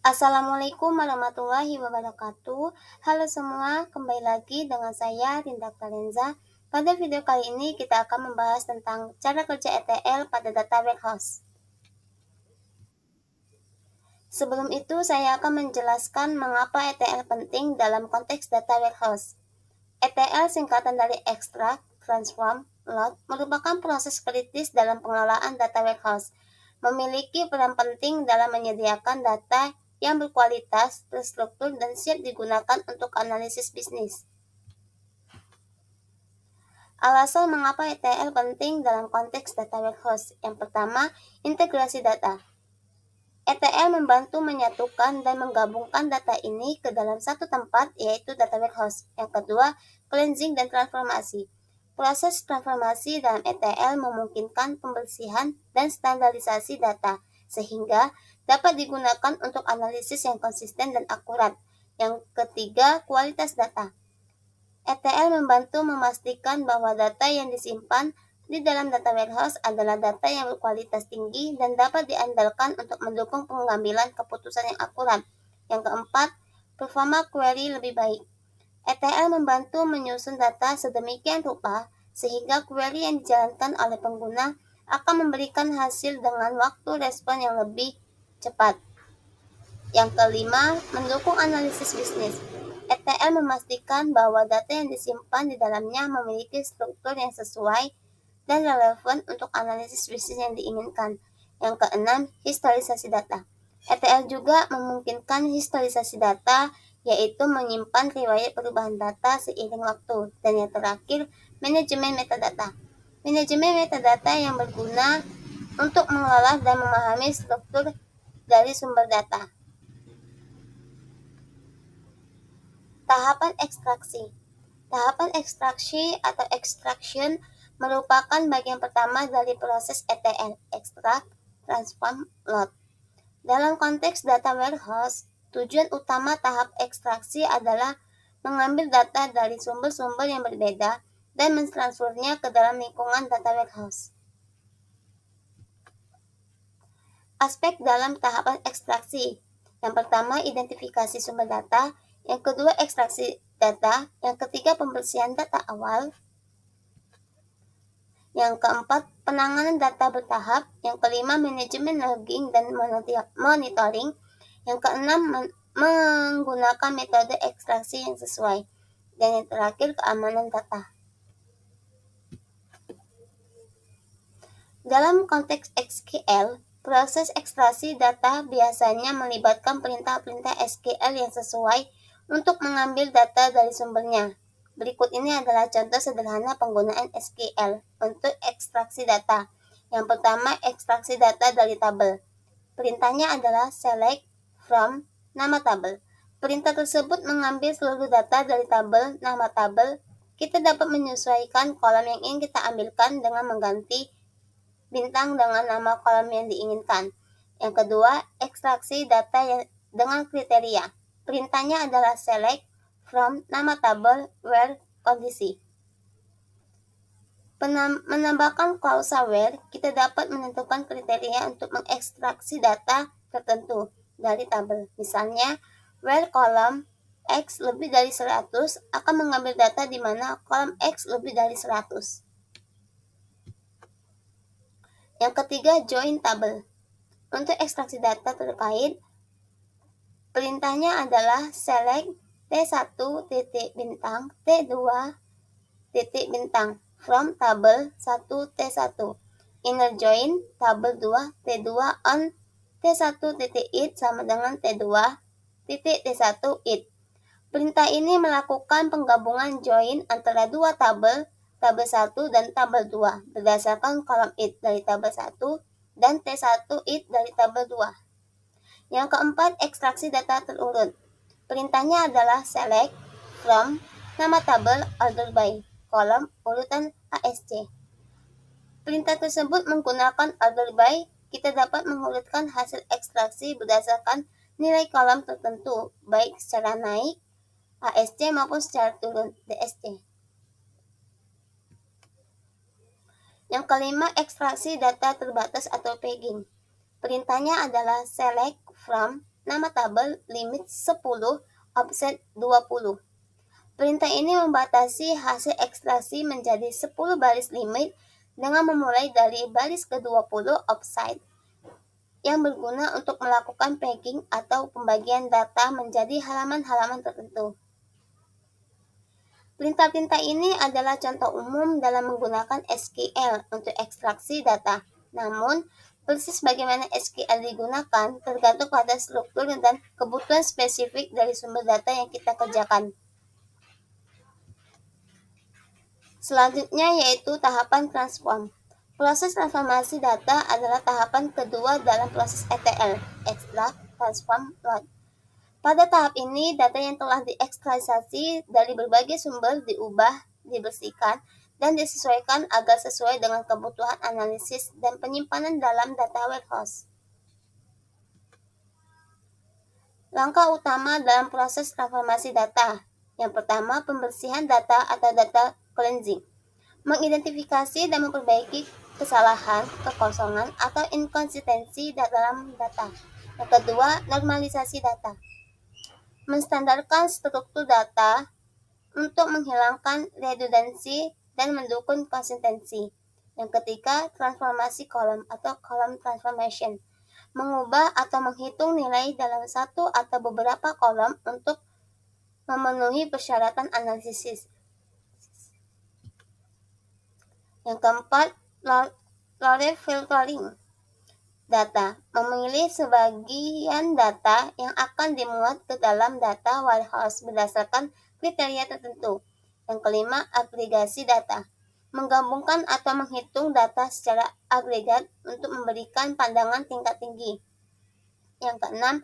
Assalamualaikum warahmatullahi wabarakatuh. Halo semua, kembali lagi dengan saya Rinda Kalenza. Pada video kali ini kita akan membahas tentang cara kerja ETL pada data warehouse. Sebelum itu saya akan menjelaskan mengapa ETL penting dalam konteks data warehouse. ETL singkatan dari Extract, Transform, Load merupakan proses kritis dalam pengelolaan data warehouse. Memiliki peran penting dalam menyediakan data yang berkualitas, terstruktur, dan siap digunakan untuk analisis bisnis. Alasan mengapa ETL penting dalam konteks data warehouse. Yang pertama, integrasi data. ETL membantu menyatukan dan menggabungkan data ini ke dalam satu tempat, yaitu data warehouse. Yang kedua, cleansing dan transformasi. Proses transformasi dalam ETL memungkinkan pembersihan dan standarisasi data, sehingga dapat digunakan untuk analisis yang konsisten dan akurat. Yang ketiga, kualitas data. ETL membantu memastikan bahwa data yang disimpan di dalam data warehouse adalah data yang berkualitas tinggi dan dapat diandalkan untuk mendukung pengambilan keputusan yang akurat. Yang keempat, performa query lebih baik. ETL membantu menyusun data sedemikian rupa sehingga query yang dijalankan oleh pengguna akan memberikan hasil dengan waktu respon yang lebih cepat. Yang kelima, mendukung analisis bisnis. ETL memastikan bahwa data yang disimpan di dalamnya memiliki struktur yang sesuai dan relevan untuk analisis bisnis yang diinginkan. Yang keenam, historisasi data. ETL juga memungkinkan historisasi data, yaitu menyimpan riwayat perubahan data seiring waktu. Dan yang terakhir, manajemen metadata. Manajemen metadata yang berguna untuk mengelola dan memahami struktur dari sumber data. Tahapan ekstraksi. Tahapan ekstraksi atau extraction merupakan bagian pertama dari proses ETL, extract, transform, load. Dalam konteks data warehouse, tujuan utama tahap ekstraksi adalah mengambil data dari sumber-sumber yang berbeda dan mentransfernya ke dalam lingkungan data warehouse. Aspek dalam tahapan ekstraksi. Yang pertama, identifikasi sumber data. Yang kedua, ekstraksi data. Yang ketiga, pembersihan data awal. Yang keempat, penanganan data bertahap. Yang kelima, manajemen logging dan monitoring. Yang keenam, menggunakan metode ekstraksi yang sesuai. Dan yang terakhir, keamanan data. Dalam konteks SQL, proses ekstraksi data biasanya melibatkan perintah-perintah SQL yang sesuai untuk mengambil data dari sumbernya. Berikut ini adalah contoh sederhana penggunaan SQL untuk ekstraksi data. Yang pertama, ekstraksi data dari tabel. Perintahnya adalah select from nama tabel. Perintah tersebut mengambil seluruh data dari tabel nama tabel. Kita dapat menyesuaikan kolom yang ingin kita ambilkan dengan mengganti bintang dengan nama kolom yang diinginkan. Yang kedua, ekstraksi data yang dengan kriteria. Perintahnya adalah select from nama tabel where kondisi. Menambahkan klausa where, kita dapat menentukan kriteria untuk mengekstraksi data tertentu dari tabel. Misalnya, where kolom X lebih dari 100 akan mengambil data di mana kolom X lebih dari 100. Yang ketiga, join tabel. Untuk ekstraksi data terkait, perintahnya adalah select T1 titik bintang T2 titik bintang from tabel 1 T1. Inner join tabel 2 T2 on T1 titik it sama dengan T2 titik T1 it. Perintah ini melakukan penggabungan join antara dua tabel 1 dan tabel 2 berdasarkan kolom it dari tabel 1 dan T1 it dari tabel 2. Yang keempat, ekstraksi data terurut. Perintahnya adalah select from nama tabel order by kolom urutan ASC. Perintah tersebut menggunakan order by, kita dapat mengurutkan hasil ekstraksi berdasarkan nilai kolom tertentu, baik secara naik ASC maupun secara turun DSC. Yang kelima, ekstraksi data terbatas atau pegging. Perintahnya adalah select from nama tabel limit 10, offset 20. Perintah ini membatasi hasil ekstraksi menjadi 10 baris limit dengan memulai dari baris ke-20 offset yang berguna untuk melakukan packing atau pembagian data menjadi halaman-halaman tertentu. Perintah-perintah ini adalah contoh umum dalam menggunakan SQL untuk ekstraksi data. Namun, persis bagaimana SQL digunakan tergantung pada struktur dan kebutuhan spesifik dari sumber data yang kita kerjakan. Selanjutnya yaitu tahapan transform. Proses transformasi data adalah tahapan kedua dalam proses ETL, extract, transform, load. Pada tahap ini, data yang telah diekstrasi dari berbagai sumber diubah, dibersihkan, dan disesuaikan agar sesuai dengan kebutuhan analisis dan penyimpanan dalam data warehouse. Langkah utama dalam proses transformasi data. Yang pertama, pembersihan data atau data cleansing. Mengidentifikasi dan memperbaiki kesalahan, kekosongan, atau inkonsistensi dalam data. Yang kedua, normalisasi data. Menstandarkan struktur data untuk menghilangkan redundansi dan mendukung konsistensi. Yang ketiga, transformasi kolom atau column transformation. Mengubah atau menghitung nilai dalam satu atau beberapa kolom untuk memenuhi persyaratan analisis. Yang keempat, layer filtering data, memilih sebagian data yang akan dimuat ke dalam data warehouse berdasarkan kriteria tertentu. Yang kelima, agregasi data, menggabungkan atau menghitung data secara agregat untuk memberikan pandangan tingkat tinggi. Yang keenam,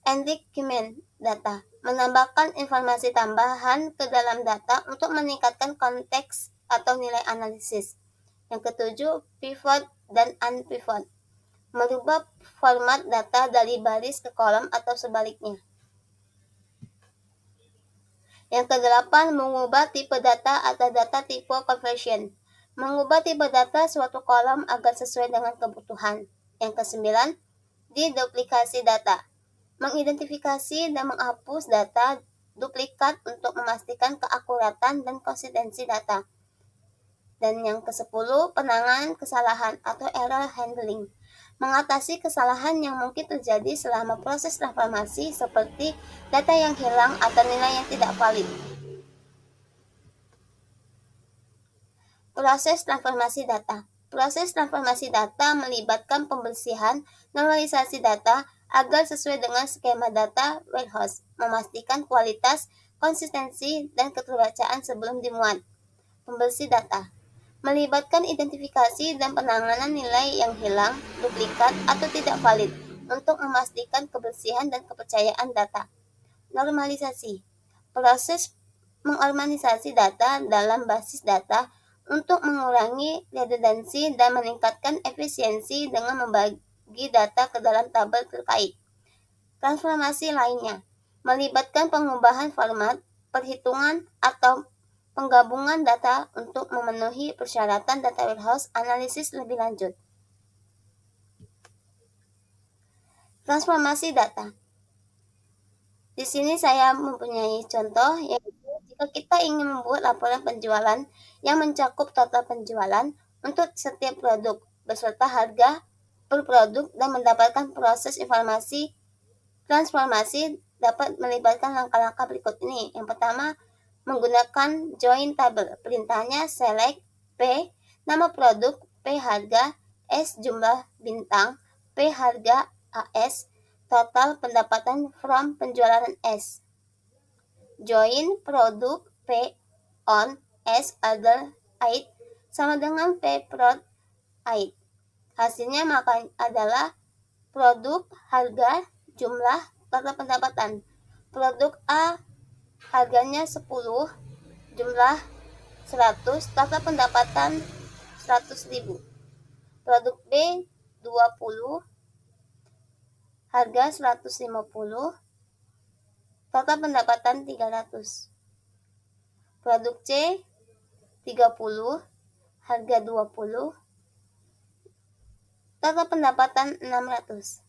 enrichment data, menambahkan informasi tambahan ke dalam data untuk meningkatkan konteks atau nilai analisis. Yang ketujuh, pivot dan unpivot, merubah format data dari baris ke kolom atau sebaliknya. Yang kedelapan, mengubah tipe data atau data type conversion. Mengubah tipe data suatu kolom agar sesuai dengan kebutuhan. Yang kesembilan, deduplikasi data. Mengidentifikasi dan menghapus data duplikat untuk memastikan keakuratan dan konsistensi data. Dan yang ke-10, penanganan kesalahan atau error handling. Mengatasi kesalahan yang mungkin terjadi selama proses transformasi seperti data yang hilang atau nilai yang tidak valid. Proses transformasi data. Proses transformasi data melibatkan pembersihan, normalisasi data agar sesuai dengan skema data warehouse, memastikan kualitas, konsistensi, dan keterbacaan sebelum dimuat. Pembersih data melibatkan identifikasi dan penanganan nilai yang hilang, duplikat, atau tidak valid untuk memastikan kebersihan dan kepercayaan data. Normalisasi proses mengorganisasi data dalam basis data untuk mengurangi redundansi dan meningkatkan efisiensi dengan membagi data ke dalam tabel terkait. Transformasi lainnya melibatkan pengubahan format, perhitungan, atau penggabungan data untuk memenuhi persyaratan data warehouse analisis lebih lanjut. Transformasi data. Di sini saya mempunyai contoh, yaitu jika kita ingin membuat laporan penjualan yang mencakup total penjualan untuk setiap produk beserta harga per produk dan mendapatkan proses informasi transformasi dapat melibatkan langkah-langkah berikut ini. Yang pertama, menggunakan join table. Perintahnya select P nama produk, P harga, S jumlah bintang, P harga AS, total pendapatan from penjualan S. Join produk P on S other id sama dengan P prod id. Hasilnya maka adalah produk harga jumlah total pendapatan. Produk A harganya 10, jumlah 100, total pendapatan 100.000. Produk B 20, harga 150, total pendapatan 300. Produk C 30, harga 20, total pendapatan 600.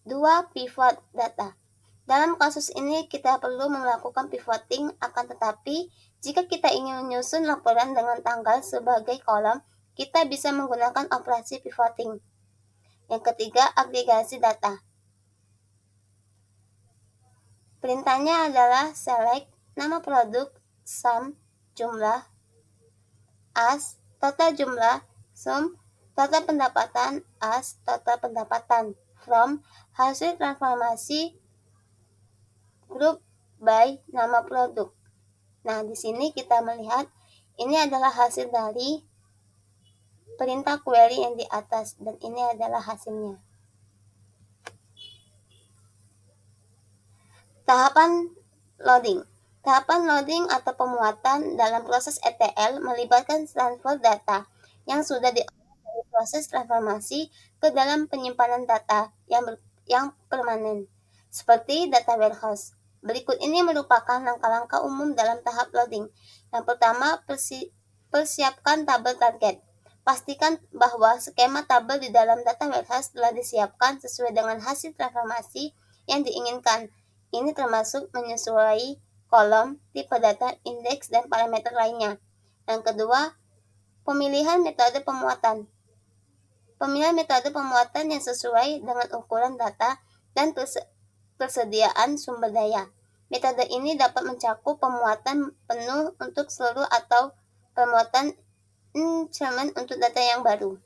2. Pivot data. Dalam kasus ini kita perlu melakukan pivoting, akan tetapi jika kita ingin menyusun laporan dengan tanggal sebagai kolom, kita bisa menggunakan operasi pivoting. Yang ketiga, agregasi data. Perintahnya adalah select nama produk, sum, jumlah, as, total jumlah, sum, total pendapatan, as, total pendapatan, from, hasil transformasi, grup by nama produk. Nah, di sini kita melihat ini adalah hasil dari perintah query yang di atas dan ini adalah hasilnya. Tahapan loading. Tahapan loading atau pemuatan dalam proses ETL melibatkan transfer data yang sudah diolah dari proses transformasi ke dalam penyimpanan data yang permanen, seperti data warehouse. Berikut ini merupakan langkah-langkah umum dalam tahap loading. Yang pertama, persiapkan tabel target. Pastikan bahwa skema tabel di dalam data warehouse telah disiapkan sesuai dengan hasil transformasi yang diinginkan. Ini termasuk menyesuaikan kolom, tipe data, indeks, dan parameter lainnya. Yang kedua, pemilihan metode pemuatan. Pemilihan metode pemuatan yang sesuai dengan ukuran data dan persediaan sumber daya. Metode ini dapat mencakup pemuatan penuh untuk seluruh atau pemuatan increment untuk data yang baru.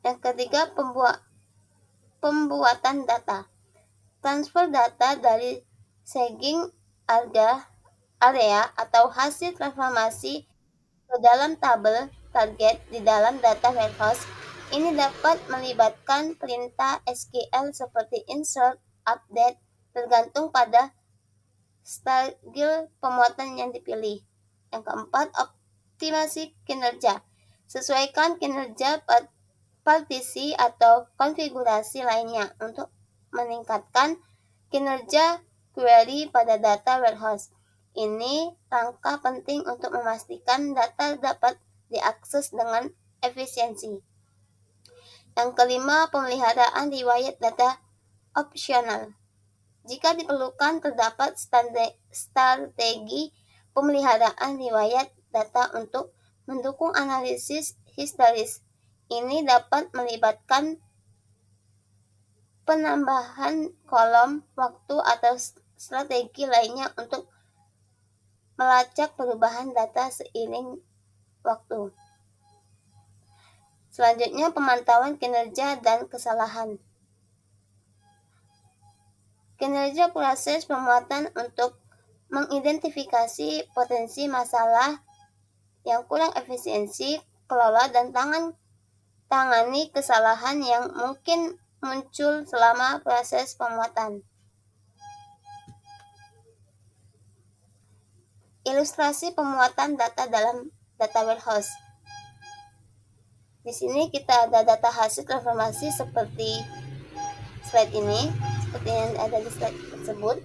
Yang ketiga, pembuatan data. Transfer data dari staging area atau hasil transformasi ke dalam tabel target di dalam data warehouse. Ini dapat melibatkan perintah SQL seperti insert, update, tergantung pada style pemuatan yang dipilih. Yang keempat, optimasi kinerja. Sesuaikan kinerja partisi atau konfigurasi lainnya untuk meningkatkan kinerja query pada data warehouse. Ini langkah penting untuk memastikan data dapat diakses dengan efisiensi. Yang kelima, pemeliharaan riwayat data opsional. Jika diperlukan, terdapat strategi pemeliharaan riwayat data untuk mendukung analisis historis. Ini dapat melibatkan penambahan kolom waktu atau strategi lainnya untuk melacak perubahan data seiring waktu. Selanjutnya, pemantauan kinerja dan kesalahan. Kinerja proses pemuatan untuk mengidentifikasi potensi masalah yang kurang efisiensi, kelola dan tangani kesalahan yang mungkin muncul selama proses pemuatan. Ilustrasi pemuatan data dalam data warehouse. Di sini kita ada data hasil transformasi seperti slide ini, seperti yang ada di slide tersebut.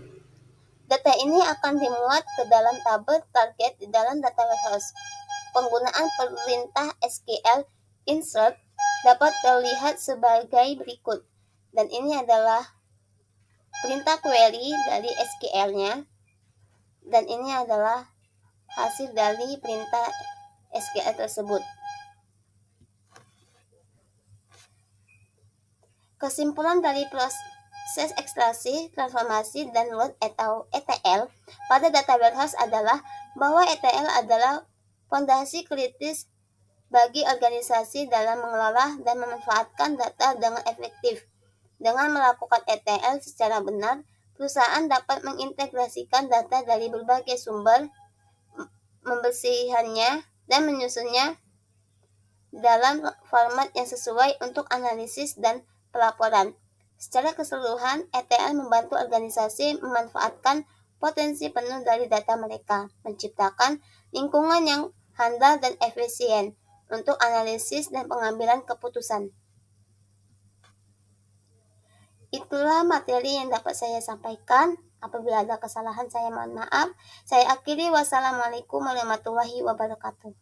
Data ini akan dimuat ke dalam tabel target di dalam data warehouse. Penggunaan perintah SQL insert dapat terlihat sebagai berikut. Dan ini adalah perintah query dari SQL-nya. Dan ini adalah hasil dari perintah SQL tersebut. Kesimpulan dari proses ekstraksi, transformasi, dan load atau ETL pada data warehouse adalah bahwa ETL adalah fondasi kritis bagi organisasi dalam mengelola dan memanfaatkan data dengan efektif. Dengan melakukan ETL secara benar, perusahaan dapat mengintegrasikan data dari berbagai sumber, membersihkannya, dan menyusunnya dalam format yang sesuai untuk analisis dan pelaporan. Secara keseluruhan, ETL membantu organisasi memanfaatkan potensi penuh dari data mereka, menciptakan lingkungan yang handal dan efisien untuk analisis dan pengambilan keputusan. Itulah materi yang dapat saya sampaikan. Apabila ada kesalahan, saya mohon maaf. Saya akhiri. Wassalamualaikum warahmatullahi wabarakatuh.